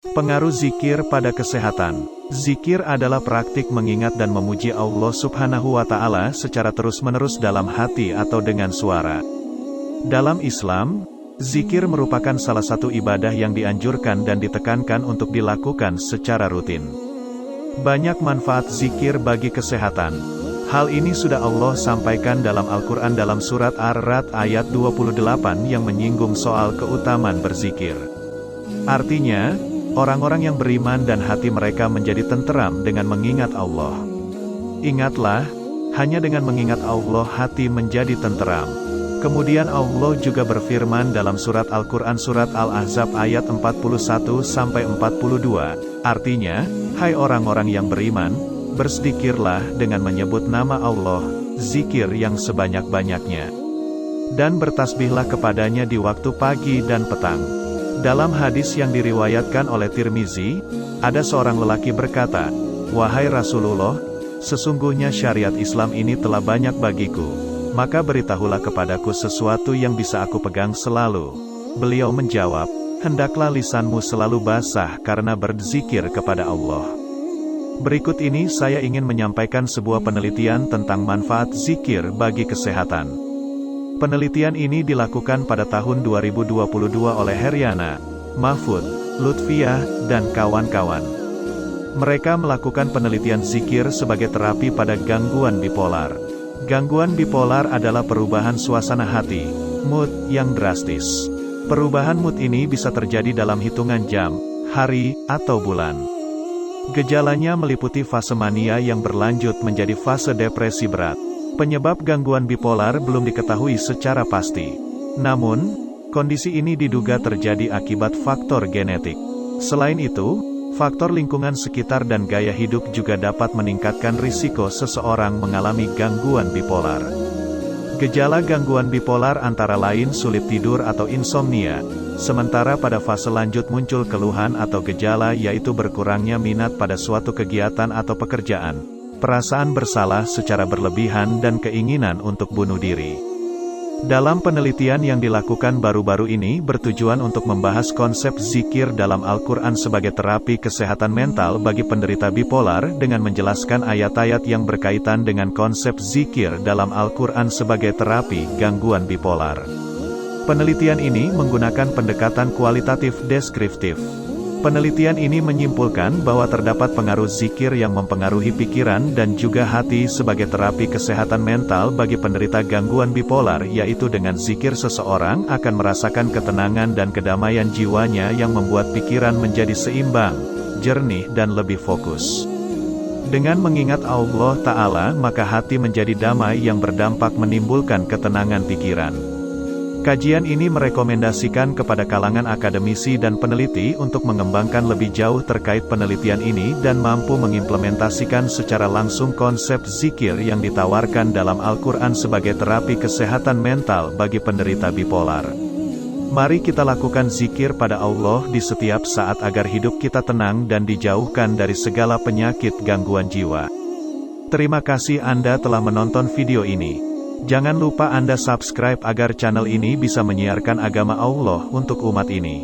Pengaruh zikir pada kesehatan. Zikir adalah praktik mengingat dan memuji Allah Subhanahu wa Ta'ala secara terus-menerus dalam hati atau dengan suara. Dalam Islam, zikir merupakan salah satu ibadah yang dianjurkan dan ditekankan untuk dilakukan secara rutin. Banyak manfaat zikir bagi kesehatan. Hal ini sudah Allah sampaikan dalam Al-Quran dalam surat Ar-Ra'd ayat 28 yang menyinggung soal keutamaan berzikir. Artinya, orang-orang yang beriman dan hati mereka menjadi tenteram dengan mengingat Allah. Ingatlah, hanya dengan mengingat Allah hati menjadi tenteram. Kemudian Allah juga berfirman dalam surat Al-Quran surat Al-Ahzab ayat 41-42, artinya, hai orang-orang yang beriman, berzikirlah dengan menyebut nama Allah, zikir yang sebanyak-banyaknya. Dan bertasbihlah kepadanya di waktu pagi dan petang. Dalam hadis yang diriwayatkan oleh Tirmizi, ada seorang lelaki berkata, "Wahai Rasulullah, sesungguhnya syariat Islam ini telah banyak bagiku, maka beritahulah kepadaku sesuatu yang bisa aku pegang selalu." Beliau menjawab, "Hendaklah lisanmu selalu basah karena berzikir kepada Allah." Berikut ini saya ingin menyampaikan sebuah penelitian tentang manfaat zikir bagi kesehatan. Penelitian ini dilakukan pada tahun 2022 oleh Heryana, Mahfud, Lutfiah, dan kawan-kawan. Mereka melakukan penelitian zikir sebagai terapi pada gangguan bipolar. Gangguan bipolar adalah perubahan suasana hati, mood, yang drastis. Perubahan mood ini bisa terjadi dalam hitungan jam, hari, atau bulan. Gejalanya meliputi fase mania yang berlanjut menjadi fase depresi berat. Penyebab gangguan bipolar belum diketahui secara pasti. Namun, kondisi ini diduga terjadi akibat faktor genetik. Selain itu, faktor lingkungan sekitar dan gaya hidup juga dapat meningkatkan risiko seseorang mengalami gangguan bipolar. Gejala gangguan bipolar antara lain sulit tidur atau insomnia, sementara pada fase lanjut muncul keluhan atau gejala yaitu berkurangnya minat pada suatu kegiatan atau pekerjaan, perasaan bersalah secara berlebihan dan keinginan untuk bunuh diri. Dalam penelitian yang dilakukan baru-baru ini bertujuan untuk membahas konsep zikir dalam Al-Quran sebagai terapi kesehatan mental bagi penderita bipolar dengan menjelaskan ayat-ayat yang berkaitan dengan konsep zikir dalam Al-Quran sebagai terapi gangguan bipolar. Penelitian ini menggunakan pendekatan kualitatif deskriptif. Penelitian ini menyimpulkan bahwa terdapat pengaruh zikir yang mempengaruhi pikiran dan juga hati sebagai terapi kesehatan mental bagi penderita gangguan bipolar, yaitu dengan zikir seseorang akan merasakan ketenangan dan kedamaian jiwanya yang membuat pikiran menjadi seimbang, jernih dan lebih fokus. Dengan mengingat Allah Ta'ala maka hati menjadi damai yang berdampak menimbulkan ketenangan pikiran. Kajian ini merekomendasikan kepada kalangan akademisi dan peneliti untuk mengembangkan lebih jauh terkait penelitian ini dan mampu mengimplementasikan secara langsung konsep zikir yang ditawarkan dalam Al-Quran sebagai terapi kesehatan mental bagi penderita bipolar. Mari kita lakukan zikir pada Allah di setiap saat agar hidup kita tenang dan dijauhkan dari segala penyakit gangguan jiwa. Terima kasih Anda telah menonton video ini. Jangan lupa Anda subscribe agar channel ini bisa menyiarkan agama Allah untuk umat ini.